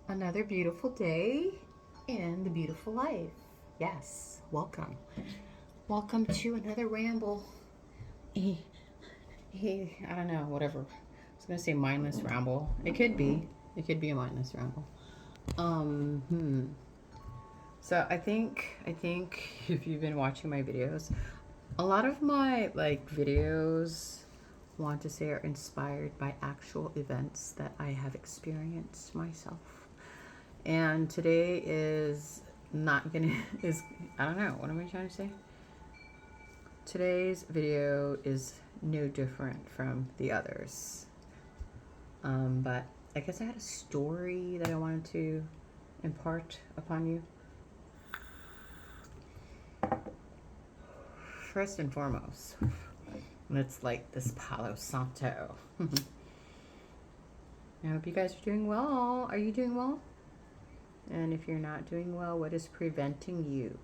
Another beautiful day in the beautiful life. Yes, welcome. Welcome to another ramble. He, I don't know, whatever. I was gonna say mindless ramble. It could be. It could be a mindless ramble. Um, hmm. So I think if you've been watching my videos, a lot of my videos want to say are inspired by actual events that I have experienced myself. And today is not gonna is I don't know, what am I trying to say? Today's video is no different from the others. But I guess I had a story that I wanted to impart upon you. First and foremost, let's light this Palo Santo. I hope you guys are doing well. Are you doing well? And if you're not doing well, what is preventing you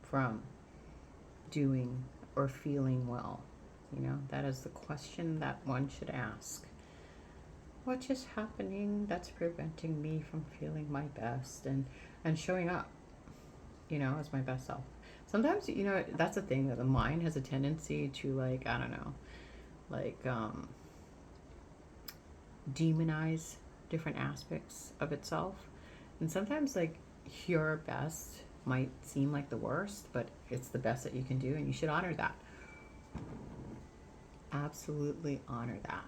from doing or feeling well? That is the question that one should ask. What is happening that's preventing me from feeling my best and showing up, as my best self? Sometimes, that's the thing that the mind has a tendency to, I don't know, like demonize different aspects of itself. And sometimes, your best might seem like the worst, but it's the best that you can do, and you should honor that. Absolutely honor that.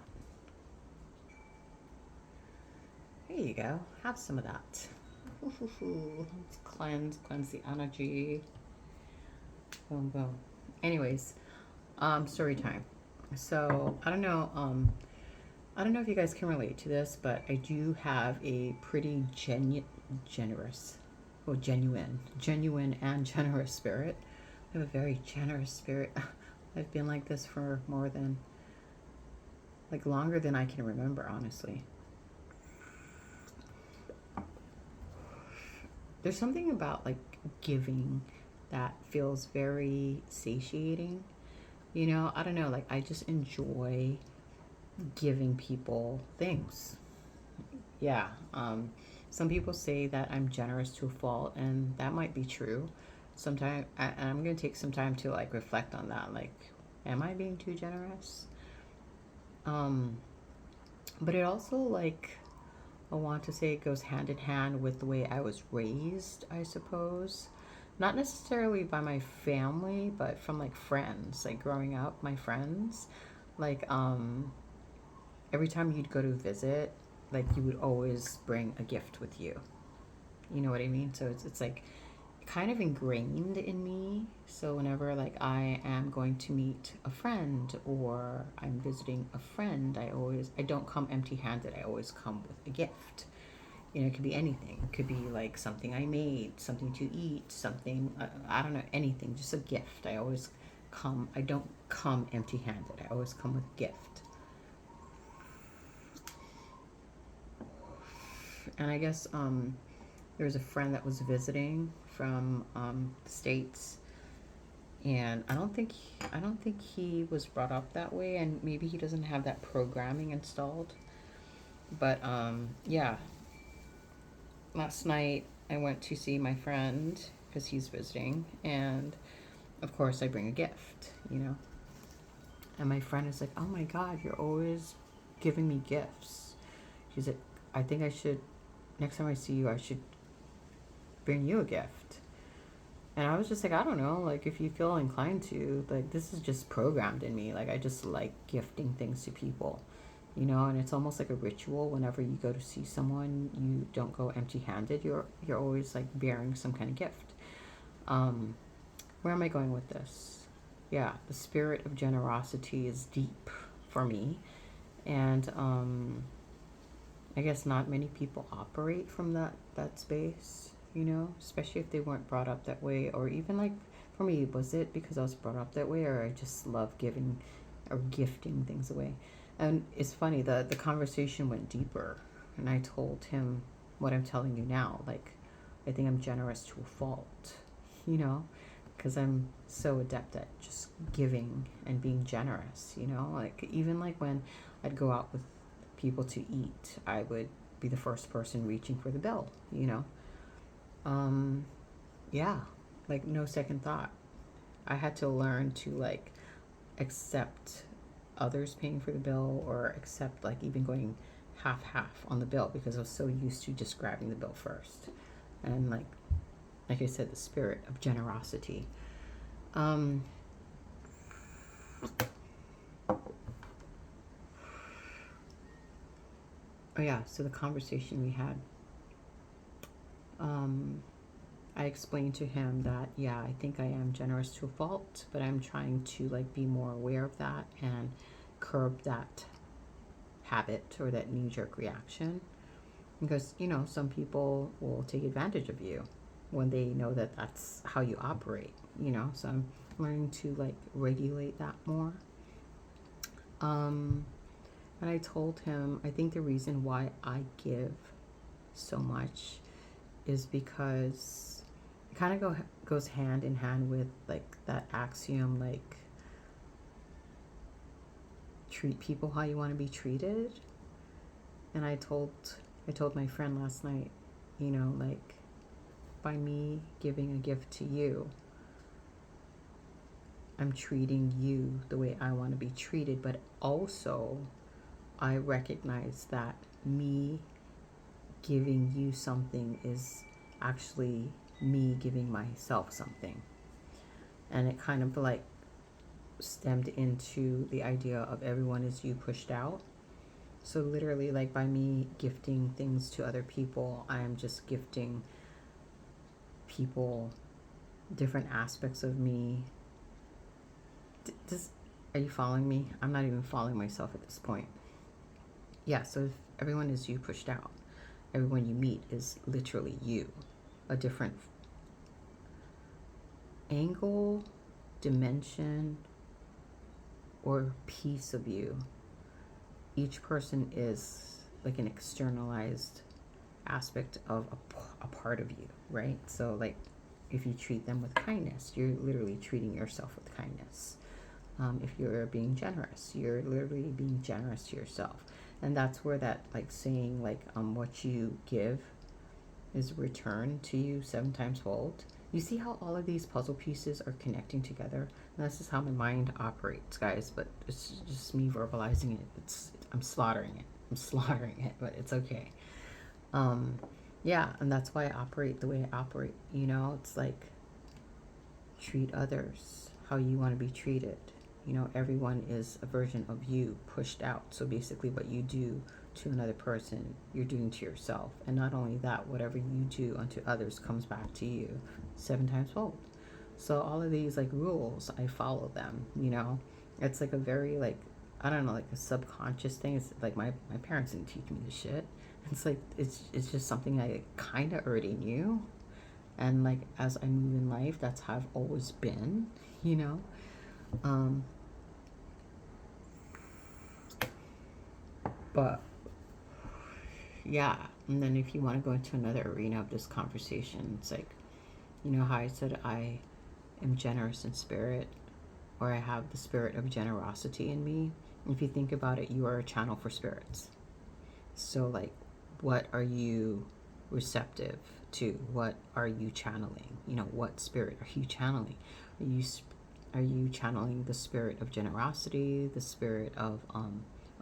There you go. Have some of that. Let's cleanse the energy. Boom, boom. Anyways, story time. So I don't know if you guys can relate to this, but I do have a pretty generous, well, genuine and generous spirit. I have a very generous spirit. I've been like this for more than, longer than I can remember, honestly. There's something about giving that feels very satiating. I don't know, I just enjoy giving people things. Yeah. Some people say that I'm generous to a fault, and that might be true. Sometimes, and I'm gonna take some time to reflect on that. Am I being too generous? Um, but it also I want to say it goes hand in hand with the way I was raised, I suppose. Not necessarily by my family, but from friends. Growing up, my friends, like every time you'd go to visit, you would always bring a gift with you. You know what I mean? So it's kind of ingrained in me. So whenever I am going to meet a friend or I'm visiting a friend, I don't come empty-handed. I always come with a gift. It could be anything. It could be something I made, something to eat, something I don't know, anything, just a gift. I don't come empty-handed. I always come with a gift. And I guess there was a friend that was visiting from the States, and I don't think he was brought up that way, and maybe he doesn't have that programming installed. But yeah, last night I went to see my friend because he's visiting, and of course I bring a gift. And my friend is like, "Oh my God, you're always giving me gifts." She's like, "I think I should, next time I see you, I should bring you a gift." And I was just like, I don't know, if you feel inclined to, this is just programmed in me. I just like gifting things to people, and it's almost like a ritual. Whenever you go to see someone, you don't go empty-handed. You're always bearing some kind of gift. Um, where am I going with this? Yeah, the spirit of generosity is deep for me, and I guess not many people operate from that space, especially if they weren't brought up that way. Or even for me, was it because I was brought up that way, or I just love giving or gifting things away? And it's funny, the conversation went deeper, and I told him what I'm telling you now. I think I'm generous to a fault, you know, because I'm so adept at just giving and being generous, even when I'd go out with people to eat, I would be the first person reaching for the bill, yeah, like no second thought. I had to learn to like accept others paying for the bill, or accept like even going half on the bill, because I was so used to just grabbing the bill first. And like I said, the spirit of generosity. Um, oh yeah, so the conversation we had, I explained to him that, yeah, I think I am generous to a fault, but I'm trying to like be more aware of that and curb that habit or that knee-jerk reaction, because some people will take advantage of you when they know that that's how you operate, so I'm learning to like regulate that more. And I told him, I think the reason why I give so much is because it kind of goes hand in hand with like that axiom, like treat people how you want to be treated. And I told my friend last night, like, by me giving a gift to you, I'm treating you the way I want to be treated, but also I recognize that me giving you something is actually me giving myself something. And it kind of like stemmed into the idea of everyone is you pushed out. So literally, like, by me gifting things to other people, I am just gifting people different aspects of me. Are you following me? I'm not even following myself at this point. Yeah, so if everyone is you pushed out, everyone you meet is literally you, a different angle, dimension, or piece of you. Each person is like an externalized aspect of a part of you, right? So like, if you treat them with kindness, you're literally treating yourself with kindness. If you're being generous, you're literally being generous to yourself. And that's where that like saying, like, what you give is returned to you 7 times fold. You see how all of these puzzle pieces are connecting together? And this is how my mind operates, guys, but it's just me verbalizing it. I'm slaughtering it, but it's okay. Yeah, and that's why I operate the way I operate. It's like, treat others how you want to be treated. Everyone is a version of you pushed out. So basically, what you do to another person, you're doing to yourself. And not only that, whatever you do unto others comes back to you 7 times fold. So all of these like rules, I follow them. It's like a very like, I don't know, like a subconscious thing. It's like my parents didn't teach me this shit. It's like it's just something I kind of already knew. And like, as I move in life, that's how I've always been. But yeah, and then if you want to go into another arena of this conversation, it's like, how I said I am generous in spirit, or I have the spirit of generosity in me. If you think about it, you are a channel for spirits. So like, what are you receptive to? What are you channeling? What spirit are you channeling? Are you channeling the spirit of generosity, the spirit of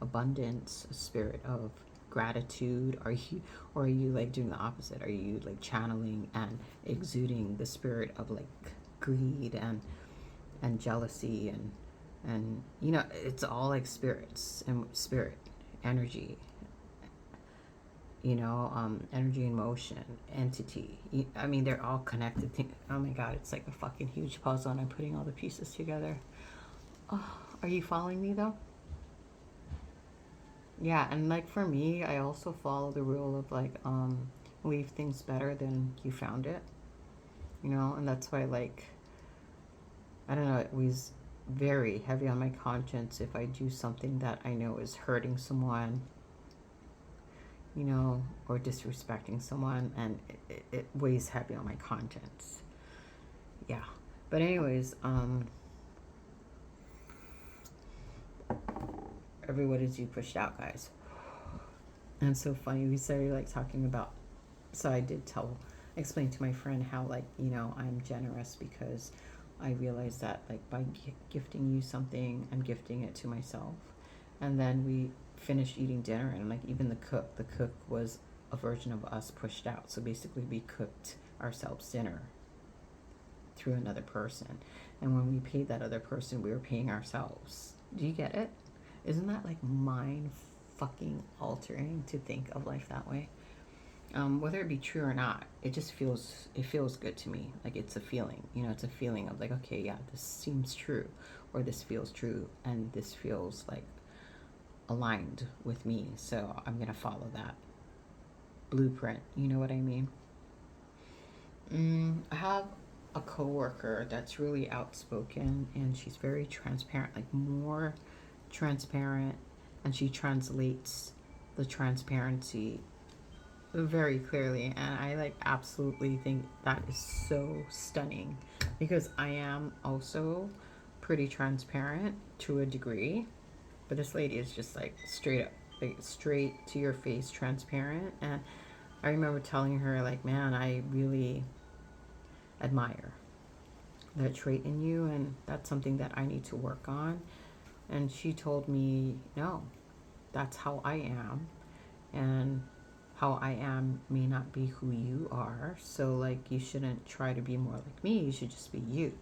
abundance, a spirit of gratitude? Are you like doing the opposite? Are you like channeling and exuding the spirit of like greed and jealousy and it's all like spirits and spirit energy, energy and motion, entity. I mean, they're all connected. Oh my God, it's like a fucking huge puzzle, and I'm putting all the pieces together. Oh, are you following me though? Yeah, and like for me, I also follow the rule of like, leave things better than you found it. And that's why, like, I don't know, it was very heavy on my conscience if I do something that I know is hurting someone, or disrespecting someone, and it weighs heavy on my conscience. Yeah. But anyways, everyone is you pushed out, guys. And it's so funny. We started like talking about, so I did explain to my friend how, like, you know, I'm generous because I realized that, like, by gifting you something, I'm gifting it to myself. And then we finished eating dinner, and like, even the cook was a version of us pushed out. So basically, we cooked ourselves dinner through another person. And when we paid that other person, we were paying ourselves. Do you get it? Isn't that like mind fucking altering to think of life that way? Whether it be true or not, it feels good to me. Like, it's a feeling, you know, it's a feeling of like, okay, yeah, this seems true, or this feels true, and this feels like aligned with me. So I'm gonna follow that blueprint. You know what I mean? I have a coworker that's really outspoken, and she's very transparent, like more transparent, and she translates the transparency very clearly, and I like absolutely think that is so stunning, because I am also pretty transparent to a degree, but this lady is just like straight up, like straight to your face transparent. And I remember telling her, like, man, I really admire that trait in you, and that's something that I need to work on. And she told me, no, that's how I am, and how I am may not be who you are. So, like, you shouldn't try to be more like me. You should just be you.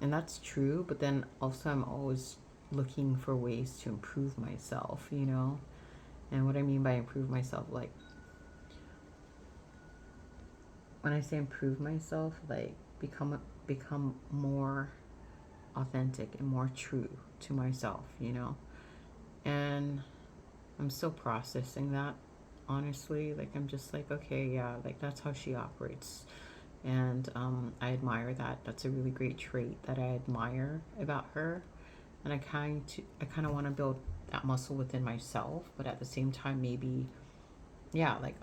And that's true. But then also, I'm always looking for ways to improve myself, you know? And what I mean by improve myself, like, when I say improve myself, like, become more authentic and more true to myself, you know? And I'm still processing that, honestly. Like, I'm just like, okay, yeah, like, that's how she operates. And I admire that. That's a really great trait that I admire about her. And I kind of want to build that muscle within myself, but at the same time, maybe, yeah, like,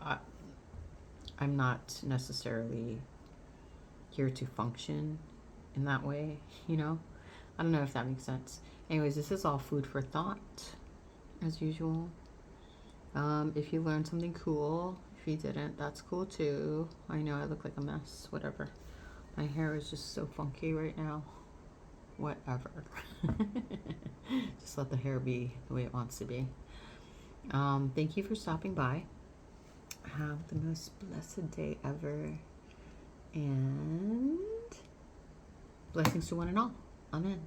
I'm not necessarily here to function in that way, you know? I don't know if that makes sense. Anyways, this is all food for thought, as usual. If you learned something cool, if you didn't, that's cool too. I know I look like a mess, whatever. My hair is just so funky right now. Whatever. Just let the hair be the way it wants to be. Thank you for stopping by. Have the most blessed day ever. And blessings to one and all. Amen.